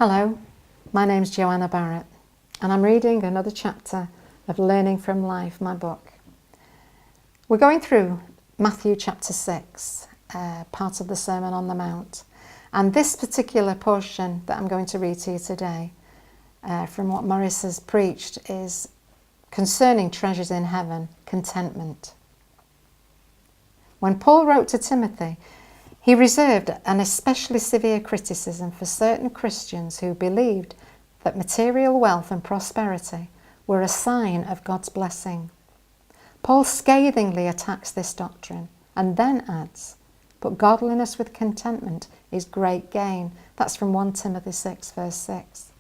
Hello, my name's Joanna Barratt, and I'm reading another chapter of Learning from Life, my book. We're going through Matthew chapter 6, part of the Sermon on the Mount, and this particular portion that I'm going to read to you today from what Morris has preached is concerning treasures in heaven, contentment. When Paul wrote to Timothy, he reserved an especially severe criticism for certain Christians who believed that material wealth and prosperity were a sign of God's blessing. Paul scathingly attacks this doctrine and then adds, "But godliness with contentment is great gain." That's from 1 Timothy 6 verse 6.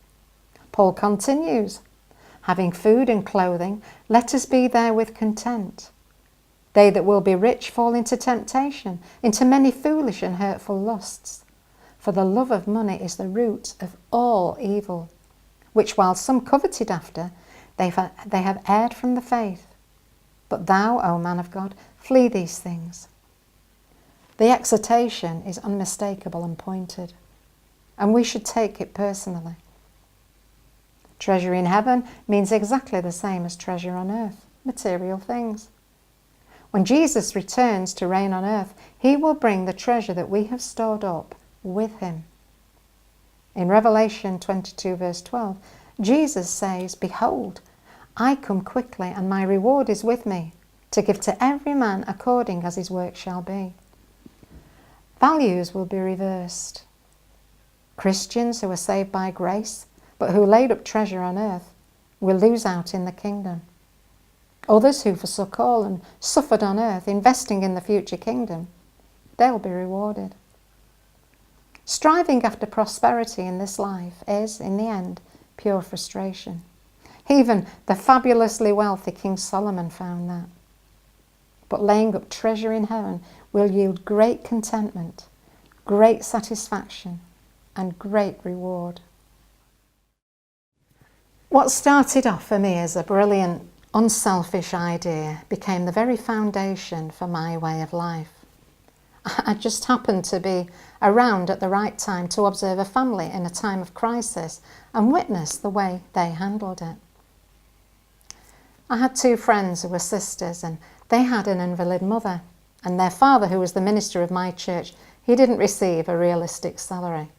Paul continues, "Having food and clothing, let us be therewith content. They that will be rich fall into temptation, into many foolish and hurtful lusts. For the love of money is the root of all evil, which while some coveted after, they have erred from the faith. But thou, O man of God, flee these things." The exhortation is unmistakable and pointed, and we should take it personally. Treasure in heaven means exactly the same as treasure on earth, material things. When Jesus returns to reign on earth, he will bring the treasure that we have stored up with him. In Revelation 22 verse 12, Jesus says, "Behold, I come quickly, and my reward is with me, to give to every man according as his work shall be." Values will be reversed. Christians who are saved by grace, but who laid up treasure on earth, will lose out in the kingdom. Others who forsook all and suffered on earth, investing in the future kingdom, they'll be rewarded. Striving after prosperity in this life is, in the end, pure frustration. Even the fabulously wealthy King Solomon found that. But laying up treasure in heaven will yield great contentment, great satisfaction, and great reward. What started off for me as a brilliant, unselfish idea became the very foundation for my way of life. I just happened to be around at the right time to observe a family in a time of crisis and witness the way they handled it. I had two friends who were sisters, and they had an invalid mother, and their father, who was the minister of my church, he didn't receive a realistic salary.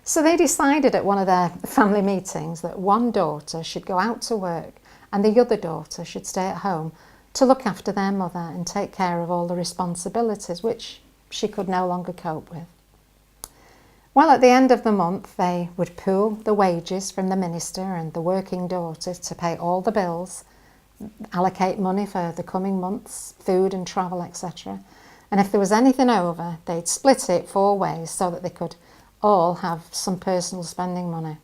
So they decided at one of their family meetings that one daughter should go out to work and the other daughter should stay at home to look after their mother and take care of all the responsibilities which she could no longer cope with. Well, at the end of the month, they would pool the wages from the minister and the working daughter to pay all the bills, allocate money for the coming months, food and travel, etc. And if there was anything over, they'd split it 4 ways so that they could all have some personal spending money.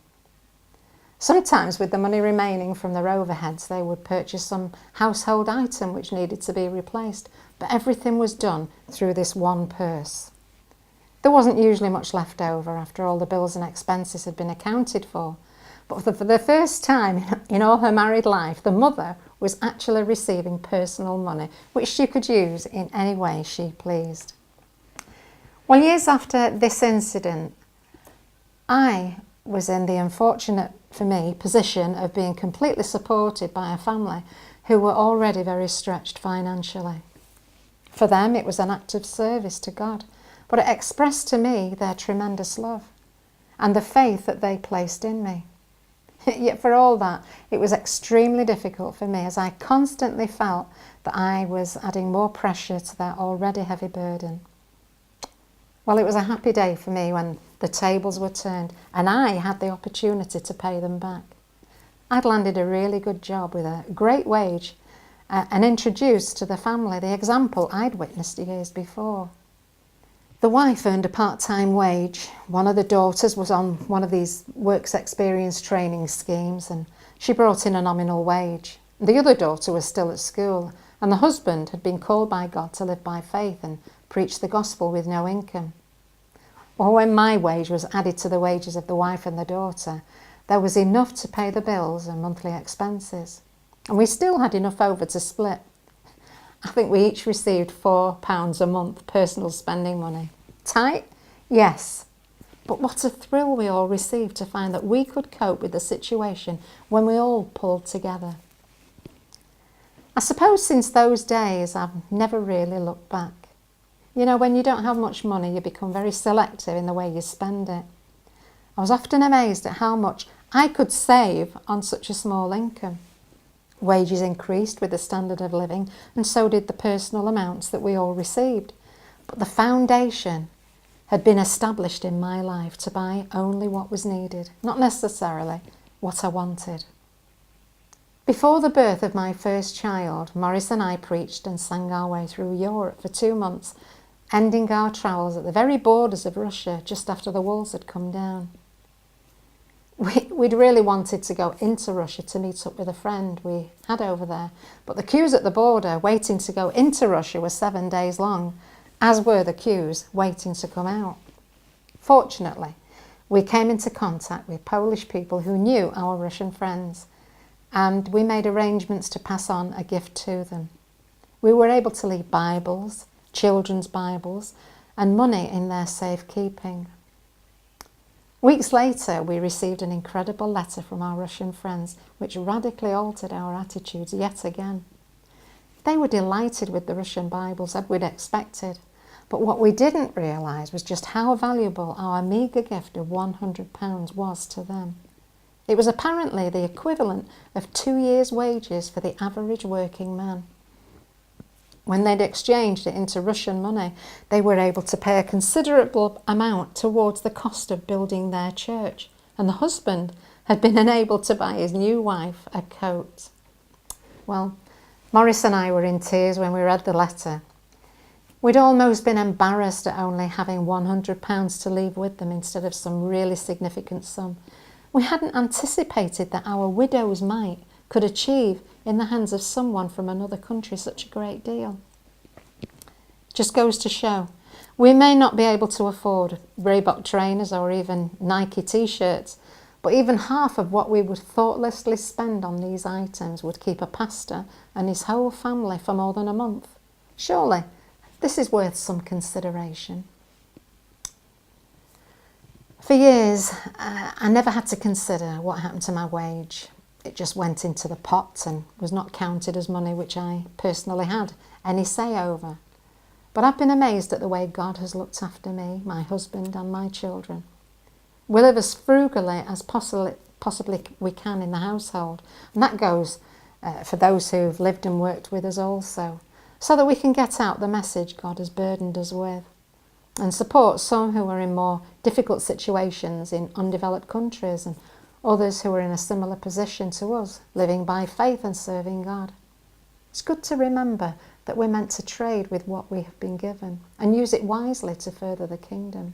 Sometimes with the money remaining from their overheads, they would purchase some household item which needed to be replaced, but everything was done through this one purse. There wasn't usually much left over after all the bills and expenses had been accounted for, but for the first time in all her married life, the mother was actually receiving personal money, which she could use in any way she pleased. Well, years after this incident, I was in the unfortunate, for me, position of being completely supported by a family who were already very stretched financially. For them, it was an act of service to God, but it expressed to me their tremendous love and the faith that they placed in me. Yet for all that, it was extremely difficult for me, as I constantly felt that I was adding more pressure to their already heavy burden. Well, it was a happy day for me when the tables were turned and I had the opportunity to pay them back. I'd landed a really good job with a great wage and introduced to the family the example I'd witnessed years before. The wife earned a part-time wage. One of the daughters was on one of these works experience training schemes and she brought in a nominal wage. The other daughter was still at school and the husband had been called by God to live by faith and preach the gospel with no income. Well, when my wage was added to the wages of the wife and the daughter, there was enough to pay the bills and monthly expenses. And we still had enough over to split. I think we each received £4 a month personal spending money. Tight? Yes. But what a thrill we all received to find that we could cope with the situation when we all pulled together. I suppose since those days I've never really looked back. You know, when you don't have much money, you become very selective in the way you spend it. I was often amazed at how much I could save on such a small income. Wages increased with the standard of living, and so did the personal amounts that we all received. But the foundation had been established in my life to buy only what was needed, not necessarily what I wanted. Before the birth of my first child, Maurice and I preached and sang our way through Europe for 2 months, ending our travels at the very borders of Russia just after the walls had come down. We'd really wanted to go into Russia to meet up with a friend we had over there, but the queues at the border waiting to go into Russia were 7 days long, as were the queues waiting to come out. Fortunately, we came into contact with Polish people who knew our Russian friends, and we made arrangements to pass on a gift to them. We were able to leave Bibles, children's Bibles, and money in their safekeeping. Weeks later, we received an incredible letter from our Russian friends, which radically altered our attitudes yet again. They were delighted with the Russian Bibles, as we'd expected, but what we didn't realise was just how valuable our meagre gift of £100 was to them. It was apparently the equivalent of 2 years' wages for the average working man. When they'd exchanged it into Russian money, they were able to pay a considerable amount towards the cost of building their church, and the husband had been enabled to buy his new wife a coat. Well, Maurice and I were in tears when we read the letter. We'd almost been embarrassed at only having £100 to leave with them instead of some really significant sum. We hadn't anticipated that our widow's mite could achieve in the hands of someone from another country such a great deal. Just goes to show, we may not be able to afford Reebok trainers or even Nike t-shirts, but even half of what we would thoughtlessly spend on these items would keep a pastor and his whole family for more than a month. Surely, this is worth some consideration. For years, I never had to consider what happened to my wage. It just went into the pot and was not counted as money which I personally had any say over. But I've been amazed at the way God has looked after me, my husband and my children. We live as frugally as possibly we can in the household, and that goes for those who've lived and worked with us also, so that we can get out the message God has burdened us with and support some who are in more difficult situations in undeveloped countries and others who are in a similar position to us, living by faith and serving God. It's good to remember that we're meant to trade with what we have been given and use it wisely to further the kingdom.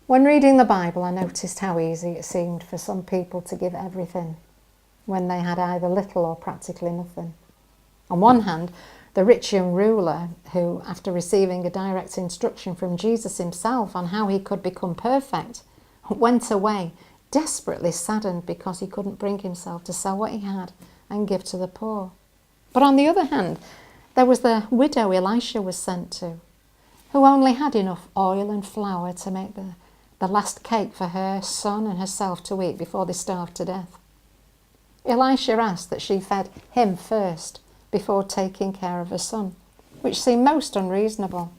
When reading the Bible, I noticed how easy it seemed for some people to give everything when they had either little or practically nothing. On one hand, the rich young ruler who, after receiving a direct instruction from Jesus himself on how he could become perfect, went away desperately saddened because he couldn't bring himself to sell what he had and give to the poor. But on the other hand, there was the widow Elisha was sent to, who only had enough oil and flour to make the last cake for her son and herself to eat before they starved to death. Elisha asked that she fed him first before taking care of her son, which seemed most unreasonable.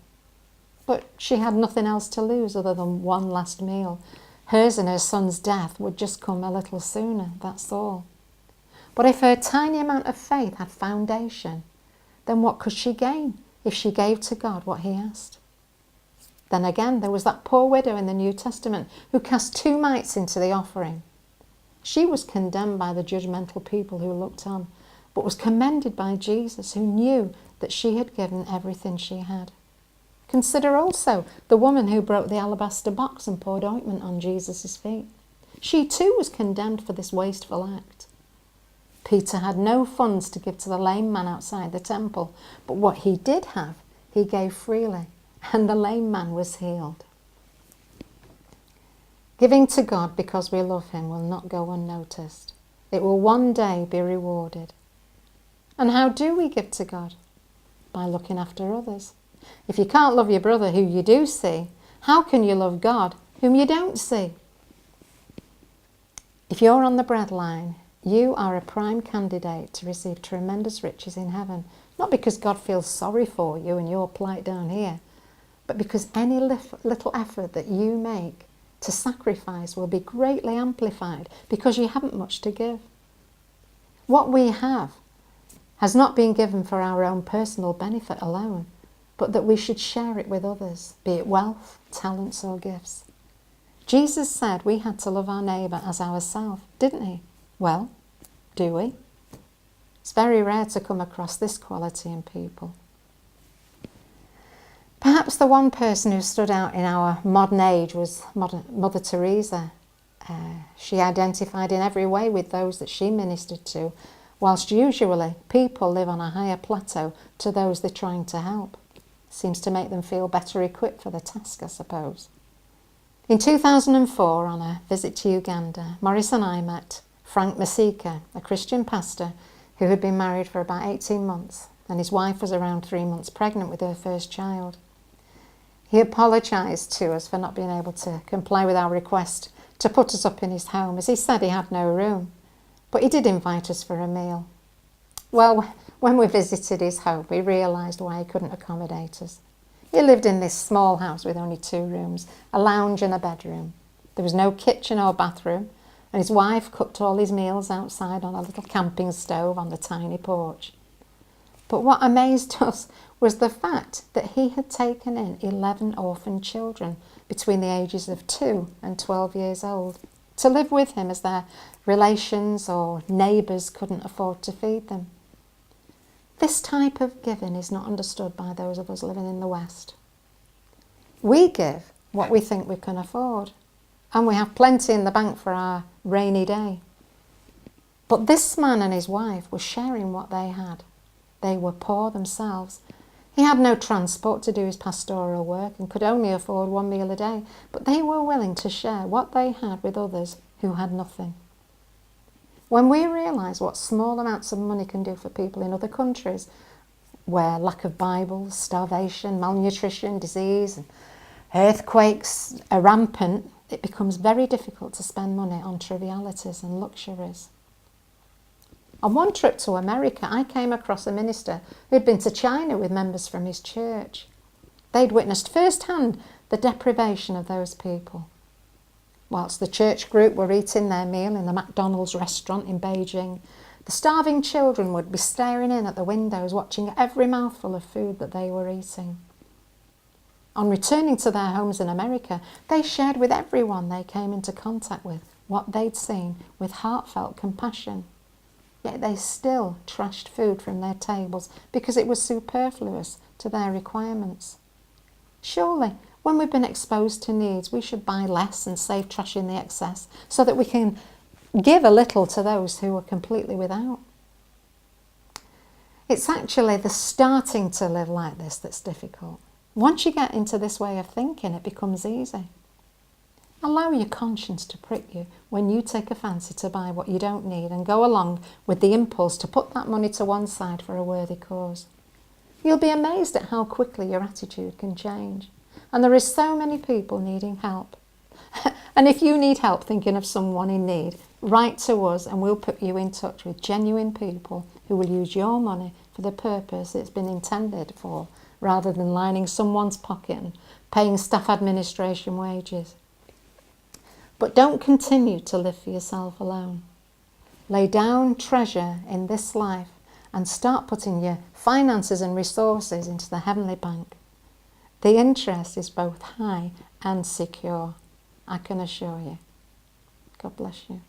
But she had nothing else to lose other than one last meal. Hers and her son's death would just come a little sooner, that's all. But if her tiny amount of faith had foundation, then what could she gain if she gave to God what he asked? Then again, there was that poor widow in the New Testament who cast 2 mites into the offering. She was condemned by the judgmental people who looked on, but was commended by Jesus, who knew that she had given everything she had. Consider also the woman who broke the alabaster box and poured ointment on Jesus' feet. She too was condemned for this wasteful act. Peter had no funds to give to the lame man outside the temple, but what he did have, he gave freely, and the lame man was healed. Giving to God because we love him will not go unnoticed. It will one day be rewarded. And how do we give to God? By looking after others. If you can't love your brother who you do see, How can you love God whom you don't see? If you're on the breadline, you are a prime candidate to receive tremendous riches in heaven. Not because God feels sorry for you and your plight down here, but because any little effort that you make to sacrifice will be greatly amplified because you haven't much to give. What we have has not been given for our own personal benefit alone, but that we should share it with others, be it wealth, talents or gifts. Jesus said we had to love our neighbour as ourselves, didn't he? Well, do we? It's very rare to come across this quality in people. Perhaps the one person who stood out in our modern age was Mother Teresa. She identified in every way with those that she ministered to, whilst usually people live on a higher plateau to those they're trying to help. Seems to make them feel better equipped for the task, I suppose. In 2004, on a visit to Uganda, Maurice and I met Frank Masika, a Christian pastor who had been married for about 18 months, and his wife was around 3 months pregnant with her first child. He apologised to us for not being able to comply with our request to put us up in his home, as he said he had no room, but he did invite us for a meal. Well, when we visited his home, we realised why he couldn't accommodate us. He lived in this small house with only 2 rooms, a lounge and a bedroom. There was no kitchen or bathroom, and his wife cooked all his meals outside on a little camping stove on the tiny porch. But what amazed us was the fact that he had taken in 11 orphan children between the ages of 2 and 12 years old to live with him as their relations or neighbours couldn't afford to feed them. This type of giving is not understood by those of us living in the West. We give what we think we can afford, and we have plenty in the bank for our rainy day. But this man and his wife were sharing what they had. They were poor themselves. He had no transport to do his pastoral work and could only afford 1 meal a day, but they were willing to share what they had with others who had nothing. When we realise what small amounts of money can do for people in other countries, where lack of Bibles, starvation, malnutrition, disease, and earthquakes are rampant, it becomes very difficult to spend money on trivialities and luxuries. On one trip to America, I came across a minister who'd been to China with members from his church. They'd witnessed firsthand the deprivation of those people. Whilst the church group were eating their meal in the McDonald's restaurant in Beijing, the starving children would be staring in at the windows, watching every mouthful of food that they were eating. On returning to their homes in America, they shared with everyone they came into contact with what they'd seen with heartfelt compassion. Yet they still trashed food from their tables because it was superfluous to their requirements. Surely, when we've been exposed to needs, we should buy less and save trash in the excess so that we can give a little to those who are completely without. It's actually the starting to live like this that's difficult. Once you get into this way of thinking, it becomes easy. Allow your conscience to prick you when you take a fancy to buy what you don't need and go along with the impulse to put that money to one side for a worthy cause. You'll be amazed at how quickly your attitude can change. And there is so many people needing help. And if you need help thinking of someone in need, write to us and we'll put you in touch with genuine people who will use your money for the purpose it's been intended for, rather than lining someone's pocket and paying staff administration wages. But don't continue to live for yourself alone. Lay down treasure in this life and start putting your finances and resources into the heavenly bank. The interest is both high and secure, I can assure you. God bless you.